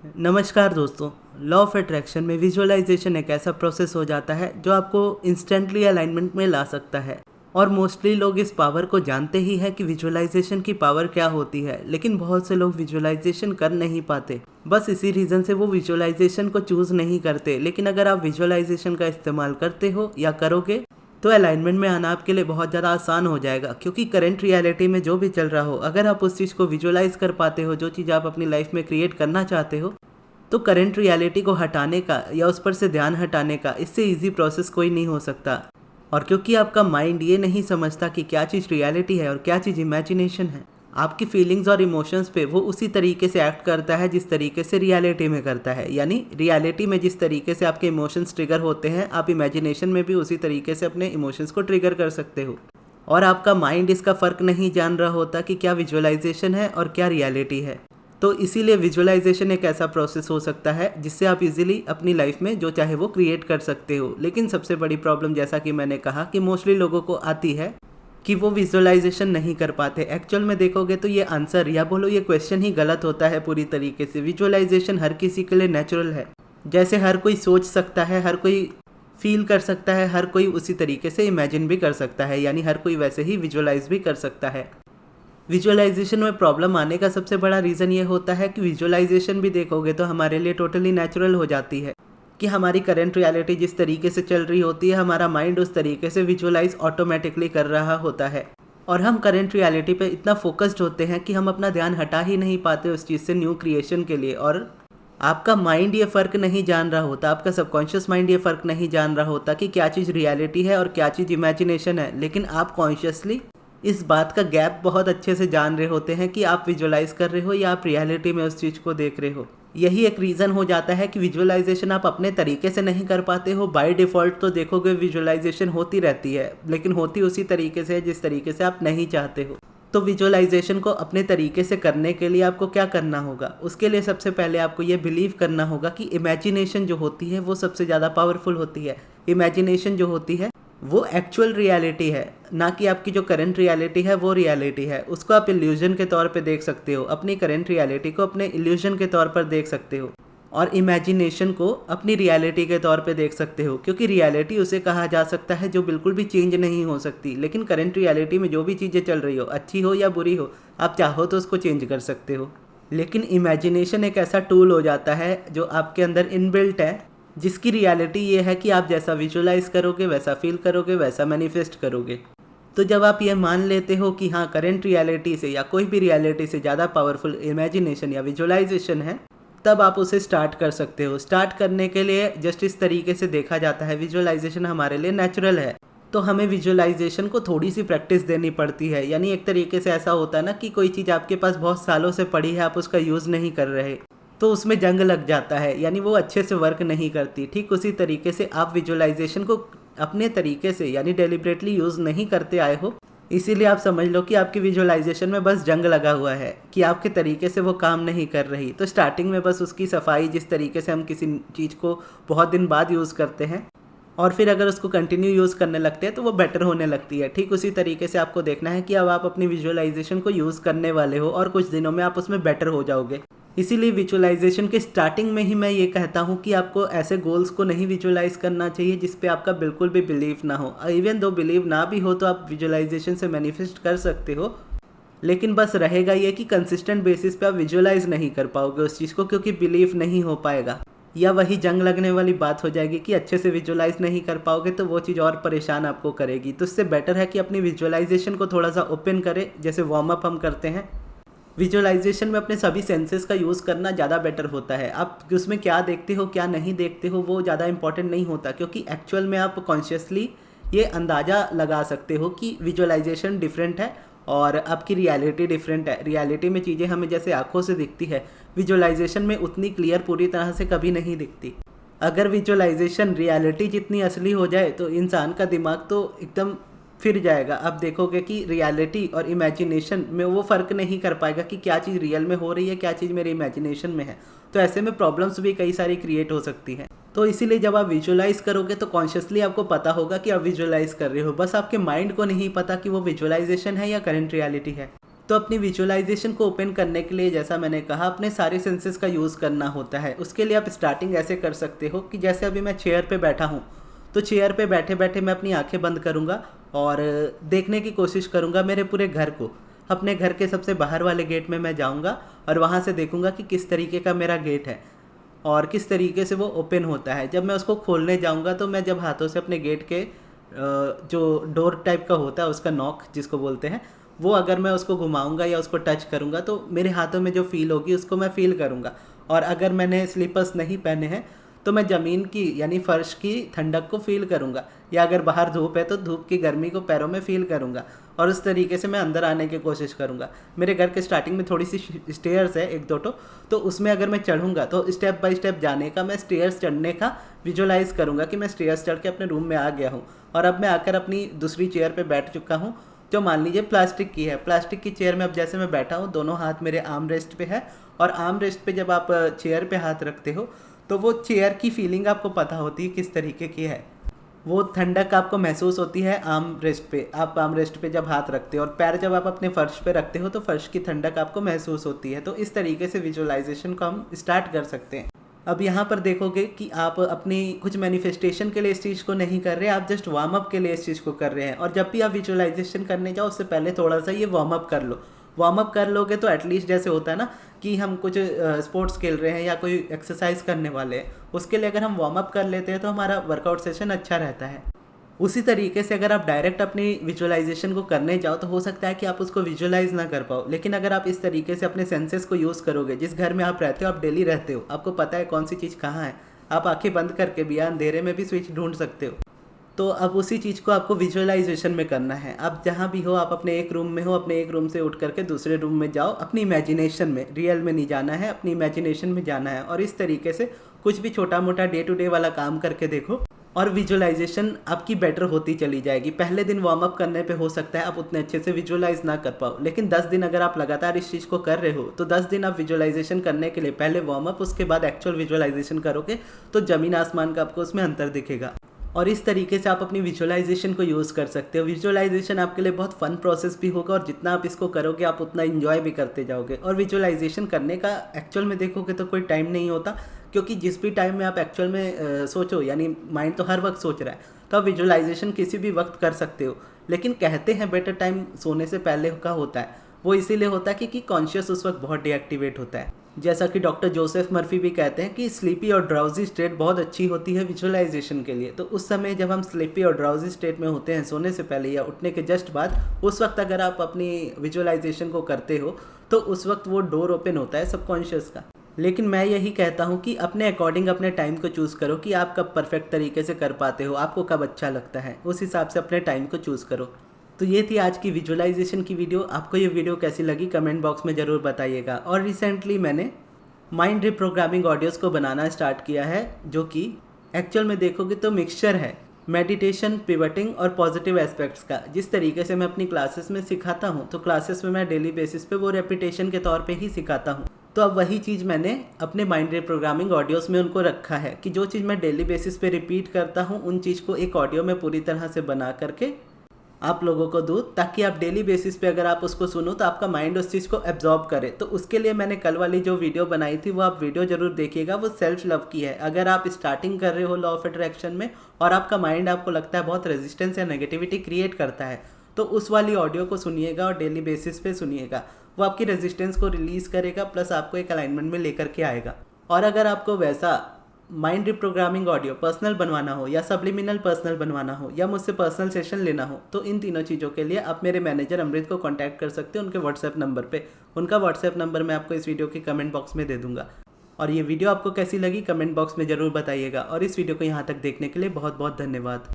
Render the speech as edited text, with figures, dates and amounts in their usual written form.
नमस्कार दोस्तों। Law of attraction में विजुअलाइजेशन एक ऐसा प्रोसेस हो जाता है जो आपको इंस्टेंटली अलाइनमेंट में ला सकता है। और मोस्टली लोग इस पावर को जानते ही हैं कि विजुअलाइजेशन की पावर क्या होती है, लेकिन बहुत से लोग विजुअलाइजेशन कर नहीं पाते। बस इसी रीज़न से वो विजुअलाइजेशन को चूज़ नहीं करते। लेकिन अगर आप विजुअलाइजेशन का इस्तेमाल करते हो या करोगे तो अलाइनमेंट में आना आपके लिए बहुत ज़्यादा आसान हो जाएगा। क्योंकि करंट रियलिटी में जो भी चल रहा हो, अगर आप उस चीज़ को विजुअलाइज कर पाते हो, जो चीज़ आप अपनी लाइफ में क्रिएट करना चाहते हो, तो करंट रियलिटी को हटाने का या उस पर से ध्यान हटाने का इससे इजी प्रोसेस कोई नहीं हो सकता। और क्योंकि आपका माइंड ये नहीं समझता कि क्या चीज़ रियलिटी है और क्या चीज़ इमेजिनेशन है, आपकी फीलिंग्स और इमोशंस पे वो उसी तरीके से एक्ट करता है जिस तरीके से रियलिटी में करता है। यानी रियलिटी में जिस तरीके से आपके इमोशंस ट्रिगर होते हैं, आप इमेजिनेशन में भी उसी तरीके से अपने इमोशंस को ट्रिगर कर सकते हो। और आपका माइंड इसका फ़र्क नहीं जान रहा होता कि क्या विजुअलाइजेशन है और क्या रियलिटी है। तो इसीलिए विजुअलाइजेशन एक ऐसा प्रोसेस हो सकता है जिससे आप इजीली अपनी लाइफ में जो चाहे वो क्रिएट कर सकते हो। लेकिन सबसे बड़ी प्रॉब्लम, जैसा कि मैंने कहा, कि मोस्टली लोगों को आती है कि वो विजुअलाइजेशन नहीं कर पाते। एक्चुअल में देखोगे तो ये आंसर या बोलो ये क्वेश्चन ही गलत होता है पूरी तरीके से। विजुअलाइजेशन हर किसी के लिए नेचुरल है। जैसे हर कोई सोच सकता है, हर कोई फील कर सकता है, हर कोई उसी तरीके से इमेजिन भी कर सकता है, यानी हर कोई वैसे ही विजुअलाइज भी कर सकता है। विजुअलाइजेशन में प्रॉब्लम आने का सबसे बड़ा रीज़न ये होता है कि विजुअलाइजेशन भी देखोगे तो हमारे लिए टोटली नेचुरल हो जाती है कि हमारी करंट रियलिटी जिस तरीके से चल रही होती है, हमारा माइंड उस तरीके से विजुअलाइज ऑटोमेटिकली कर रहा होता है। और हम करंट रियलिटी पे इतना फोकस्ड होते हैं कि हम अपना ध्यान हटा ही नहीं पाते उस चीज़ से न्यू क्रिएशन के लिए। और आपका माइंड ये फ़र्क नहीं जान रहा होता, आपका सबकॉन्शियस माइंड ये फ़र्क नहीं जान रहा होता कि क्या चीज़ रियलिटी है और क्या चीज़ इमेजिनेशन है। लेकिन आप कॉन्शियसली इस बात का गैप बहुत अच्छे से जान रहे होते हैं कि आप विजुअलाइज कर रहे हो या आप रियलिटी में उस चीज़ को देख रहे हो। यही एक रीज़न हो जाता है कि विजुअलाइजेशन आप अपने तरीके से नहीं कर पाते हो। बाय डिफ़ॉल्ट तो देखोगे विजुअलाइजेशन होती रहती है, लेकिन होती उसी तरीके से है जिस तरीके से आप नहीं चाहते हो। तो विजुअलाइजेशन को अपने तरीके से करने के लिए आपको क्या करना होगा? उसके लिए सबसे पहले आपको ये बिलीव करना होगा कि इमेजिनेशन जो होती है वो सबसे ज़्यादा पावरफुल होती है। इमेजिनेशन जो होती है वो एक्चुअल रियलिटी है, ना कि आपकी जो करंट रियलिटी है वो रियलिटी है। उसको आप इल्यूजन के तौर पे देख सकते हो, अपनी करंट रियलिटी को अपने इल्यूजन के तौर पर देख सकते हो। और इमेजिनेशन को अपनी रियलिटी के तौर पे देख सकते हो, क्योंकि रियलिटी उसे कहा जा सकता है जो बिल्कुल भी चेंज नहीं हो सकती। लेकिन करंट रियलिटी में जो भी चीज़ें चल रही हो, अच्छी हो या बुरी हो, आप चाहो तो उसको चेंज कर सकते हो। लेकिन इमेजिनेशन एक ऐसा टूल हो जाता है जो आपके अंदर इनबिल्ट है, जिसकी रियलिटी ये है कि आप जैसा विजुअलाइज करोगे, वैसा फील करोगे, वैसा मैनिफेस्ट करोगे। तो जब आप ये मान लेते हो कि हाँ, करंट रियलिटी से या कोई भी रियलिटी से ज़्यादा पावरफुल इमेजिनेशन या विजुअलाइजेशन है, तब आप उसे स्टार्ट कर सकते हो। स्टार्ट करने के लिए जस्ट इस तरीके से देखा जाता है, विजुअलाइजेशन हमारे लिए नेचुरल है, तो हमें विजुअलाइजेशन को थोड़ी सी प्रैक्टिस देनी पड़ती है। यानी एक तरीके से ऐसा होता है ना कि कोई चीज़ आपके पास बहुत सालों से पड़ी है, आप उसका यूज़ नहीं कर रहे, तो उसमें जंग लग जाता है, यानी वो अच्छे से वर्क नहीं करती। ठीक उसी तरीके से आप विजुअलाइजेशन को अपने तरीके से यानी डेलिब्रेटली यूज़ नहीं करते आए हो, इसीलिए आप समझ लो कि आपकी विजुअलाइजेशन में बस जंग लगा हुआ है कि आपके तरीके से वो काम नहीं कर रही। तो स्टार्टिंग में बस उसकी सफाई, जिस तरीके से हम किसी चीज़ को बहुत दिन बाद यूज़ करते हैं और फिर अगर उसको कंटिन्यू यूज़ करने लगते हैं तो वो बेटर होने लगती है। ठीक उसी तरीके से आपको देखना है कि अब आप अपनी विजुअलाइजेशन को यूज़ करने वाले हो और कुछ दिनों में आप उसमें बेटर हो जाओगे। इसीलिए विजुअलाइजेशन के स्टार्टिंग में ही मैं ये कहता हूँ कि आपको ऐसे गोल्स को नहीं विजुअलाइज करना चाहिए जिस पे आपका बिल्कुल भी बिलीव ना हो। इवन दो बिलीव ना भी हो तो आप विजुअलाइजेशन से मैनिफेस्ट कर सकते हो, लेकिन बस रहेगा ये कि कंसिस्टेंट बेसिस पे आप विजुअलाइज नहीं कर पाओगे उस चीज़ को, क्योंकि बिलीव नहीं हो पाएगा। या वही जंग लगने वाली बात हो जाएगी कि अच्छे से विजुअलाइज नहीं कर पाओगे, तो वो चीज़ और परेशान आपको करेगी। तो इससे बेटर है कि अपनी विजुअलाइजेशन को थोड़ा सा ओपन करें, जैसे वार्म अप हम करते हैं। विजुअलाइजेशन में अपने सभी सेंसेस का यूज़ करना ज़्यादा बेटर होता है। आप उसमें क्या देखते हो क्या नहीं देखते हो वो ज़्यादा इंपॉर्टेंट नहीं होता, क्योंकि एक्चुअल में आप कॉन्शियसली ये अंदाज़ा लगा सकते हो कि विजुअलाइजेशन डिफरेंट है और आपकी रियलिटी डिफरेंट है। रियलिटी में चीज़ें हमें जैसे आंखों से दिखती है, विजुअलाइजेशन में उतनी क्लियर पूरी तरह से कभी नहीं दिखती। अगर विजुअलाइजेशन रियलिटी जितनी असली हो जाए तो इंसान का दिमाग तो एकदम फिर जाएगा। आप देखोगे कि रियलिटी और इमेजिनेशन में वो फ़र्क नहीं कर पाएगा कि क्या चीज़ रियल में हो रही है, क्या चीज़ मेरे इमेजिनेशन में है। तो ऐसे में प्रॉब्लम्स भी कई सारी क्रिएट हो सकती हैं। तो इसीलिए जब आप विजुअलाइज करोगे तो कॉन्शियसली आपको पता होगा कि आप विजुअलाइज कर रहे हो, बस आपके माइंड को नहीं पता कि वो विजुअलाइजेशन है या करंट रियलिटी है। तो अपनी विजुअलाइजेशन को ओपन करने के लिए जैसा मैंने कहा अपने सारे सेंसेस का यूज़ करना होता है। उसके लिए आप स्टार्टिंग ऐसे कर सकते हो कि जैसे अभी मैं चेयर पे बैठा हूँ, तो चेयर पे बैठे बैठे मैं अपनी आंखें बंद करूँगा और देखने की कोशिश करूँगा मेरे पूरे घर को। अपने घर के सबसे बाहर वाले गेट में मैं जाऊँगा और वहाँ से देखूँगा कि किस तरीके का मेरा गेट है और किस तरीके से वो ओपन होता है। जब मैं उसको खोलने जाऊँगा तो मैं जब हाथों से अपने गेट के जो डोर टाइप का होता है उसका नॉक जिसको बोलते हैं, वो अगर मैं उसको घुमाऊंगा या उसको टच करूंगा तो मेरे हाथों में जो फील होगी उसको मैं फील करूंगा। और अगर मैंने स्लीपर्स नहीं पहने हैं तो मैं ज़मीन की यानी फ़र्श की ठंडक को फील करूंगा, या अगर बाहर धूप है तो धूप की गर्मी को पैरों में फील करूंगा और उस तरीके से मैं अंदर आने की कोशिश करूंगा। मेरे घर के स्टार्टिंग में थोड़ी सी स्टेयर्स है, एक दो तो उसमें अगर मैं चढ़ूंगा तो स्टेप बाय स्टेप जाने का, मैं स्टेयर्स चढ़ने का विजुअलाइज करूंगा कि मैं स्टेयर्स चढ़ के अपने रूम में आ गया हूँ और अब मैं आकर अपनी दूसरी चेयर पर बैठ चुका हूँ जो मान लीजिए प्लास्टिक की है। प्लास्टिक की चेयर में अब जैसे मैं बैठा हूँ, दोनों हाथ मेरे आर्म रेस्ट पे है और आर्म रेस्ट पे जब आप चेयर पे हाथ रखते हो तो वो चेयर की फीलिंग आपको पता होती है किस तरीके की है। वो ठंडक आपको महसूस होती है आर्म रेस्ट पे। आप आर्म रेस्ट पे जब हाथ रखते हो और पैर जब आप अपने फर्श पे रखते हो तो फर्श की ठंडक आपको महसूस होती है। तो इस तरीके से विजुअलाइजेशन को हम स्टार्ट कर सकते हैं। अब यहाँ पर देखोगे कि आप अपनी कुछ मैनिफेस्टेशन के लिए इस चीज़ को नहीं कर रहे, आप जस्ट वार्म अप के लिए इस चीज़ को कर रहे हैं। और जब भी आप विजुअलाइजेशन करने जाओ उससे पहले थोड़ा सा ये वार्म अप कर लो। वार्म अप कर लोगे तो एटलीस्ट जैसे होता है ना कि हम कुछ स्पोर्ट्स खेल रहे हैं या कोई एक्सरसाइज करने वाले हैं, उसके लिए अगर हम वार्म अप कर लेते हैं तो हमारा वर्कआउट सेशन अच्छा रहता है। उसी तरीके से अगर आप डायरेक्ट अपनी विजुअलाइजेशन को करने जाओ तो हो सकता है कि आप उसको विजुअलाइज ना कर पाओ। लेकिन अगर आप इस तरीके से अपने सेंसेस को यूज़ करोगे, जिस घर में आप रहते हो, आप डेली रहते हो, आपको पता है कौन सी चीज़ कहाँ है, आप आंखें बंद करके भी या अंधेरे में भी स्विच ढूंढ सकते हो। तो अब उसी चीज़ को आपको विजुअलाइजेशन में करना है। आप जहाँ भी हो, आप अपने एक रूम में हो, अपने एक रूम से उठ करके दूसरे रूम में जाओ, अपनी इमेजिनेशन में, रियल में नहीं जाना है, अपनी इमेजिनेशन में जाना है और इस तरीके से कुछ भी छोटा मोटा डे टू डे वाला काम करके देखो और विजुअलाइजेशन आपकी बेटर होती चली जाएगी। पहले दिन वार्म अप करने पे हो सकता है आप उतने अच्छे से विजुअलाइज ना कर पाओ, लेकिन 10 दिन अगर आप लगातार इस चीज़ को कर रहे हो तो 10 दिन आप विजुअलाइजेशन करने के लिए पहले वार्म अप, उसके बाद एक्चुअल विजुअलाइजेशन करोगे तो ज़मीन आसमान का आपको उसमें अंतर दिखेगा। और इस तरीके से आप अपनी विजुअलाइजेशन को यूज़ कर सकते हो। विजुअलाइजेशन आपके लिए बहुत फन प्रोसेस भी होगा और जितना आप इसको करोगे आप उतना इन्जॉय भी करते जाओगे। और विजुअलाइजेशन करने का एक्चुअल में देखोगे तो कोई टाइम नहीं होता, क्योंकि जिस भी टाइम में आप एक्चुअल में सोचो, यानी माइंड तो हर वक्त सोच रहा है, तो आप विजुअलाइजेशन किसी भी वक्त कर सकते हो। लेकिन कहते हैं बेटर टाइम सोने से पहले का होता है, वो इसीलिए होता है क्योंकि कॉन्शियस उस वक्त बहुत डीएक्टिवेट होता है। जैसा कि डॉक्टर जोसेफ मर्फी भी कहते हैं कि स्लीपी और ड्राउजी स्टेट बहुत अच्छी होती है विजुअलाइजेशन के लिए। तो उस समय जब हम स्लीपी और ड्राउजी स्टेट में होते हैं सोने से पहले या उठने के जस्ट बाद, उस वक्त अगर आप अपनी विजुअलाइजेशन को करते हो तो उस वक्त वो डोर ओपन होता है सबकॉन्शियस का। लेकिन मैं यही कहता हूँ कि अपने अकॉर्डिंग अपने टाइम को चूज़ करो कि आप कब परफेक्ट तरीके से कर पाते हो, आपको कब अच्छा लगता है, उस हिसाब से अपने टाइम को चूज़ करो। तो ये थी आज की विजुअलाइजेशन की वीडियो। आपको ये वीडियो कैसी लगी कमेंट बॉक्स में ज़रूर बताइएगा। और रिसेंटली मैंने माइंड रिप्रोग्रामिंग ऑडियोज़ को बनाना स्टार्ट किया है, जो कि एक्चुअल में देखोगे तो मिक्सचर है मेडिटेशन, पिवटिंग और पॉजिटिव एस्पेक्ट्स का। जिस तरीके से मैं अपनी क्लासेस में सिखाता हूँ तो क्लासेस में मैं डेली बेसिस पे वो रेपिटेशन के तौर पे ही सिखाता हूँ। तो अब वही चीज़ मैंने अपने माइंड रिप्रोग्रामिंग ऑडियोज़ में उनको रखा है कि जो चीज़ मैं डेली बेसिस पे रिपीट करता हूँ उन चीज़ को एक ऑडियो में पूरी तरह से बना करके आप लोगों को दूँ, ताकि आप डेली बेसिस पे अगर आप उसको सुनो तो आपका माइंड उस चीज़ को एब्जॉर्ब करे। तो उसके लिए मैंने कल वाली जो वीडियो बनाई थी वो आप वीडियो जरूर देखिएगा, वो सेल्फ लव की है। अगर आप स्टार्टिंग कर रहे हो लॉ ऑफ अट्रैक्शन में और आपका माइंड आपको लगता है बहुत रेजिस्टेंस या नेगेटिविटी क्रिएट करता है, तो उस वाली ऑडियो को सुनिएगा और डेली बेसिस पे सुनिएगा। वो आपकी रेजिस्टेंस को रिलीज़ करेगा, प्लस आपको एक अलाइनमेंट में लेकर के आएगा। और अगर आपको वैसा माइंड रिप्रोग्रामिंग ऑडियो पर्सनल बनवाना हो या सब्लिमिनल पर्सनल बनवाना हो या मुझसे पर्सनल सेशन लेना हो, तो इन तीनों चीज़ों के लिए आप मेरे मैनेजर अमृत को कांटेक्ट कर सकते हो उनके व्हाट्सएप नंबर पे। उनका व्हाट्सएप नंबर मैं आपको इस वीडियो के कमेंट बॉक्स में दे दूंगा। और ये वीडियो आपको कैसी लगी कमेंट बॉक्स में ज़रूर बताइएगा। और इस वीडियो को यहाँ तक देखने के लिए बहुत बहुत धन्यवाद।